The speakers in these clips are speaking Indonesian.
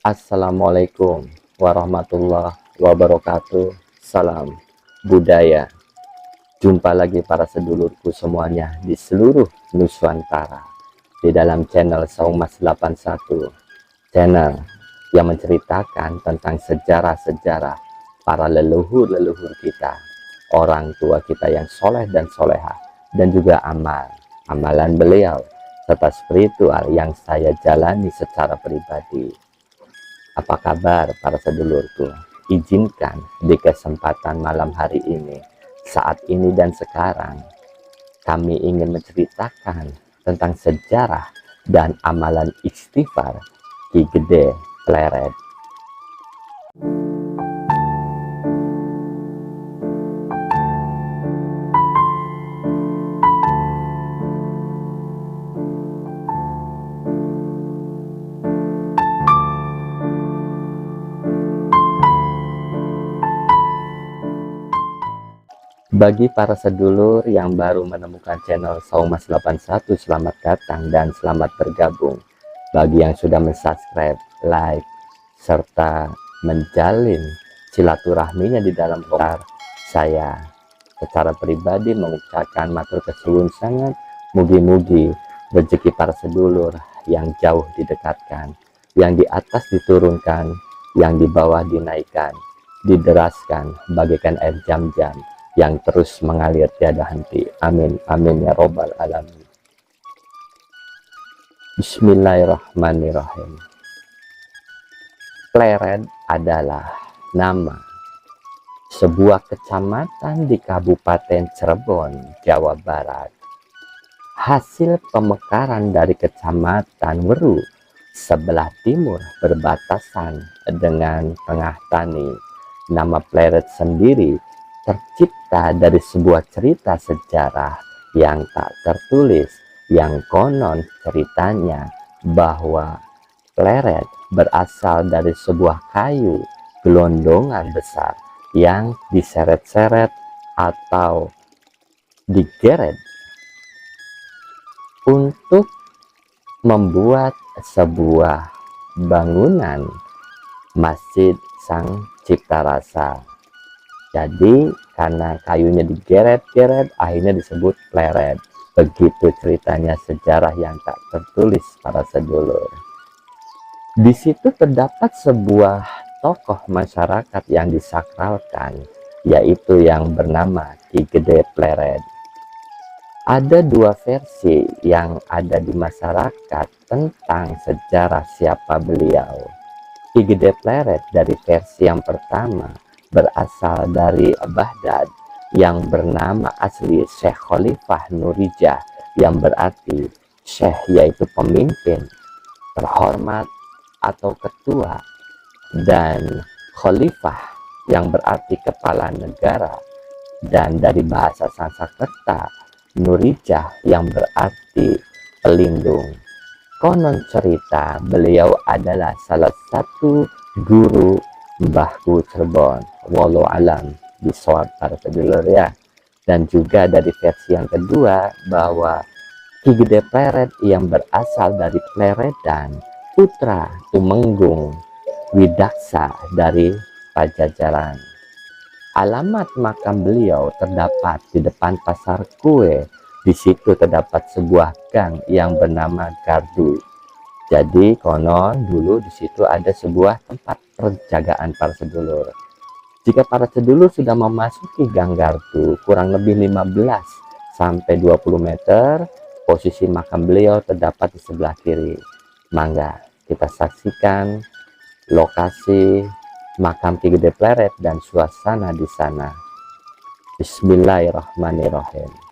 Assalamualaikum warahmatullahi wabarakatuh. Salam budaya. Jumpa lagi para sedulurku semuanya di seluruh Nusantara di dalam channel Saumas 81, channel yang menceritakan tentang sejarah-sejarah para leluhur-leluhur kita, orang tua kita yang soleh dan soleha, dan juga amalan beliau serta spiritual yang saya jalani secara pribadi. Apa kabar para sedulurku? Izinkan di kesempatan malam hari ini, saat ini dan sekarang, kami ingin menceritakan tentang sejarah dan amalan istighfar Ki Gede Pleret. Bagi para sedulur yang baru menemukan channel Saumas 81, selamat datang dan selamat bergabung. Bagi yang sudah mensubscribe, like, serta menjalin silaturahminya di dalam komentar, saya secara pribadi mengucapkan matur kesuwun sangat. Mugi-mugi rezeki para sedulur yang jauh didekatkan, yang di atas diturunkan, yang di bawah dinaikkan, dideraskan bagaikan air jam-jam yang terus mengalir tiada henti. Amin, amin ya robbal alamin. Bismillahirrahmanirrahim. Pleret adalah nama sebuah kecamatan di Kabupaten Cirebon, Jawa Barat. Hasil pemekaran dari Kecamatan Weru sebelah timur berbatasan dengan Tengah Tani. Nama Pleret sendiri tercipta dari sebuah cerita sejarah yang tak tertulis, yang konon ceritanya bahwa pleret berasal dari sebuah kayu gelondongan besar yang diseret-seret atau digeret untuk membuat sebuah bangunan Masjid Sang Cipta Rasa. Jadi karena kayunya digeret-geret, akhirnya disebut pleret. Begitu ceritanya, sejarah yang tak tertulis para sedulur. Di situ terdapat sebuah tokoh masyarakat yang disakralkan, yaitu yang bernama Ki Gede Pleret. Ada dua versi yang ada di masyarakat tentang sejarah siapa beliau. Ki Gede Pleret dari versi yang pertama berasal dari Baghdad, yang bernama asli Syekh Khalifah Nurijah, yang berarti Syekh yaitu pemimpin terhormat atau ketua, dan Khalifah yang berarti kepala negara, dan dari bahasa Sanskerta Nurijah yang berarti pelindung. Konon cerita beliau adalah salah satu guru Mbahku Cirebon, walau alam bisawab para sedulur ya. Dan juga dari versi yang kedua bahwa Ki Gede Pleret yang berasal dari Pleredan, putra Tumenggung Widaksa dari Pajajaran. Alamat makam beliau terdapat di depan Pasar Kue. Di situ terdapat sebuah gang yang bernama Gardu. Jadi konon dulu di situ ada sebuah tempat perjagaan para sedulur. Jika para sedulur sudah memasuki Gang Gardu kurang lebih 15 sampai 20 meter, posisi makam beliau terdapat di sebelah kiri. Mangga kita saksikan lokasi makam Ki Gede Pleret dan suasana di sana. Bismillahirrahmanirrahim.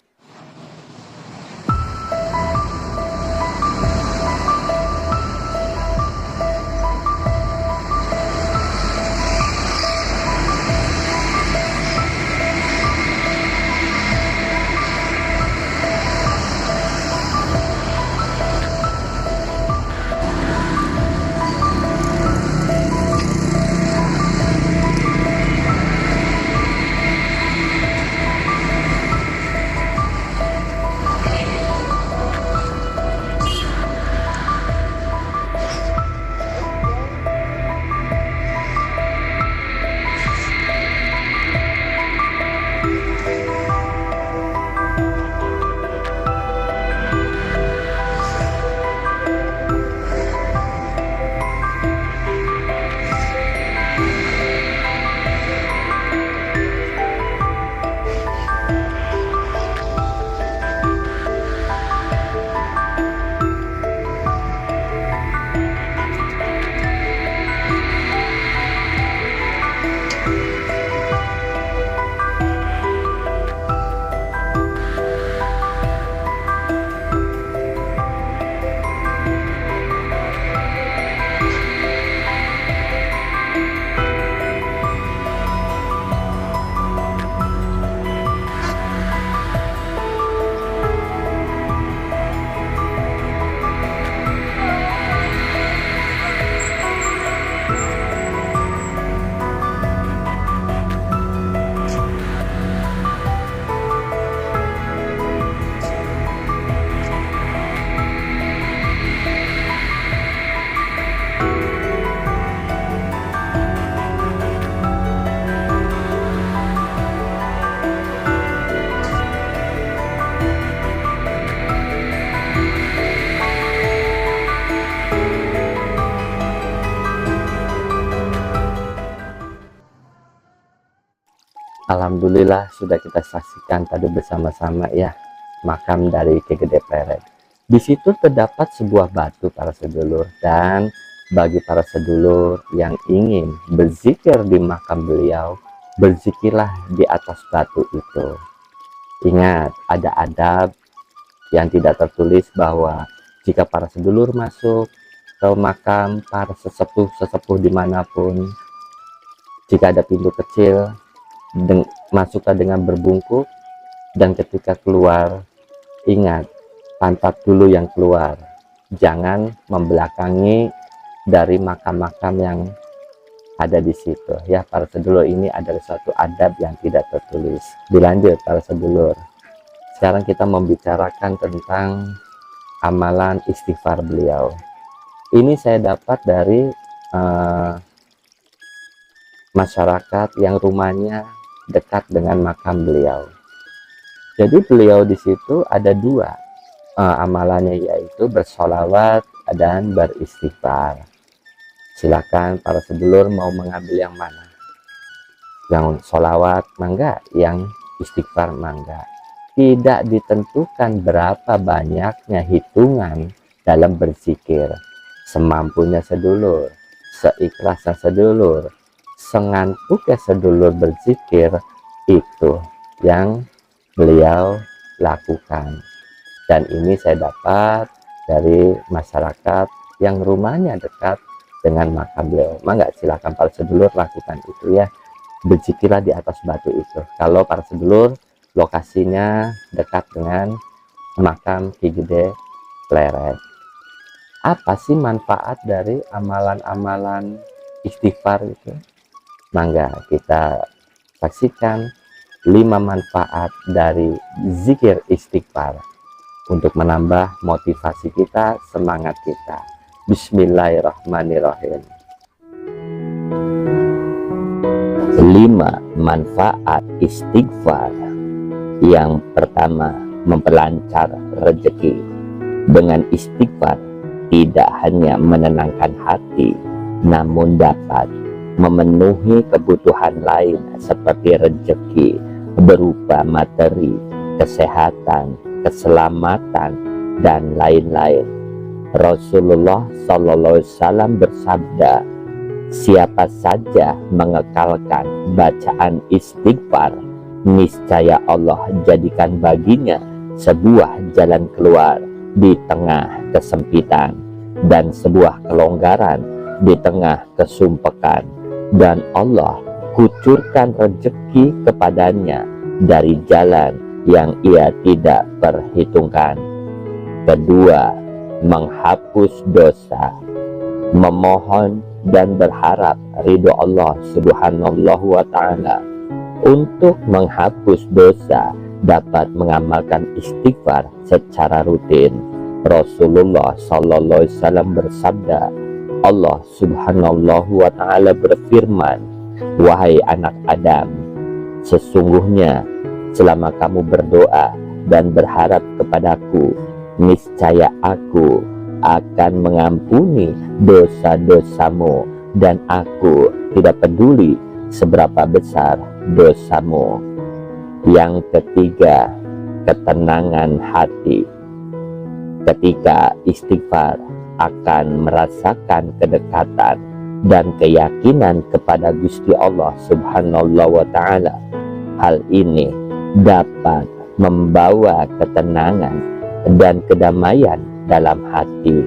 Alhamdulillah sudah kita saksikan tadi bersama-sama ya, makam dari Ki Gede Pleret. Di situ terdapat sebuah batu para sedulur, dan bagi para sedulur yang ingin berzikir di makam beliau, berzikirlah di atas batu itu. Ingat, ada adab yang tidak tertulis bahwa jika para sedulur masuk ke makam para sesepuh dimanapun, jika ada pintu kecil, masuklah dengan berbungkuk, dan ketika keluar, ingat, pantat dulu yang keluar, jangan membelakangi dari makam-makam yang ada di situ ya para sedulur. Ini adalah suatu adab yang tidak tertulis. Dilanjut para sedulur, sekarang kita membicarakan tentang amalan istighfar beliau. Ini saya dapat dari masyarakat yang rumahnya dekat dengan makam beliau. Jadi beliau di situ ada dua amalannya, yaitu bersolawat dan beristighfar. Silakan para sedulur mau mengambil yang mana, yang solawat mangga, yang istighfar mangga. Tidak ditentukan berapa banyaknya hitungan dalam berzikir, semampunya sedulur, seikhlasnya sedulur, sengantuknya sedulur berzikir, itu yang beliau lakukan. Dan ini saya dapat dari masyarakat yang rumahnya dekat dengan makam beliau. Mangga silakan para sedulur lakukan itu ya, berzikirlah di atas batu itu kalau para sedulur lokasinya dekat dengan makam Ki Gede Pleret. Apa sih manfaat dari amalan-amalan istighfar itu? Mangga kita saksikan 5 manfaat dari zikir istighfar untuk menambah motivasi kita, semangat kita. Bismillahirrahmanirrahim. 5 manfaat istighfar. Yang pertama, memperlancar rezeki. Dengan istighfar tidak hanya menenangkan hati, namun dapat memenuhi kebutuhan lain seperti rezeki berupa materi, kesehatan, keselamatan, dan lain-lain. Rasulullah SAW bersabda, siapa saja mengekalkan bacaan istighfar, niscaya Allah jadikan baginya sebuah jalan keluar di tengah kesempitan dan sebuah kelonggaran di tengah kesumpekan, dan Allah kucurkan rezeki kepadanya dari jalan yang ia tidak perhitungkan. Kedua, menghapus dosa. Memohon dan berharap ridho Allah Subhanahu wa Ta'ala. Untuk menghapus dosa dapat mengamalkan istighfar secara rutin. Rasulullah SAW bersabda, Allah Subhanahu wa Ta'ala berfirman, wahai anak Adam, sesungguhnya selama kamu berdoa dan berharap kepadaku, niscaya aku akan mengampuni dosa-dosamu, dan aku tidak peduli seberapa besar dosamu. Yang ketiga, ketenangan hati. Ketika istighfar akan merasakan kedekatan dan keyakinan kepada Gusti Allah Subhanahu wa Ta'ala. Hal ini dapat membawa ketenangan dan kedamaian dalam hati,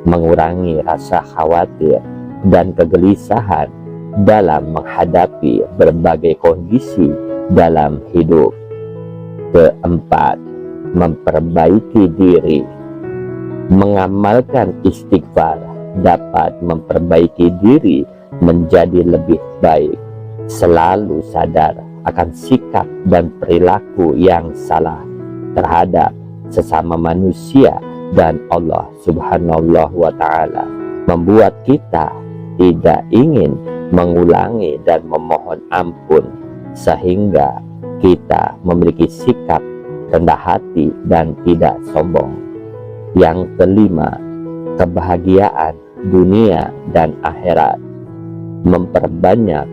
mengurangi rasa khawatir dan kegelisahan dalam menghadapi berbagai kondisi dalam hidup. Keempat, memperbaiki diri. Mengamalkan istighfar dapat memperbaiki diri menjadi lebih baik, selalu sadar akan sikap dan perilaku yang salah terhadap sesama manusia dan Allah Subhanahu wa Ta'ala, membuat kita tidak ingin mengulangi dan memohon ampun, sehingga kita memiliki sikap rendah hati dan tidak sombong. Yang kelima, kebahagiaan dunia dan akhirat. Memperbanyak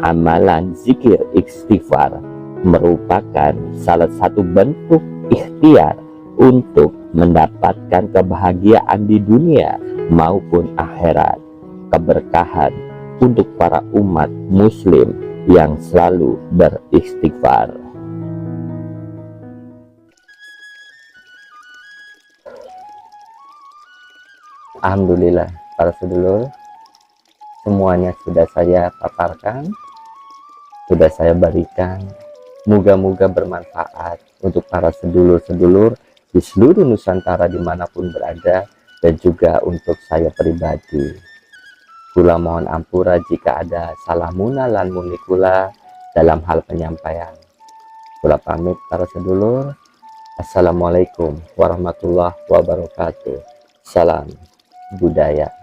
Amalan zikir istighfar merupakan salah satu bentuk ikhtiar untuk mendapatkan kebahagiaan di dunia maupun akhirat, keberkahan untuk para umat muslim yang selalu beristighfar. Alhamdulillah para sedulur, semuanya sudah saya paparkan, sudah saya berikan. Moga-moga bermanfaat untuk para sedulur-sedulur di seluruh Nusantara dimanapun berada, dan juga untuk saya pribadi. Kula mohon ampura jika ada salah muna lan muni kula dalam hal penyampaian. Kula pamit para sedulur. Assalamualaikum warahmatullahi wabarakatuh. Salam budaya.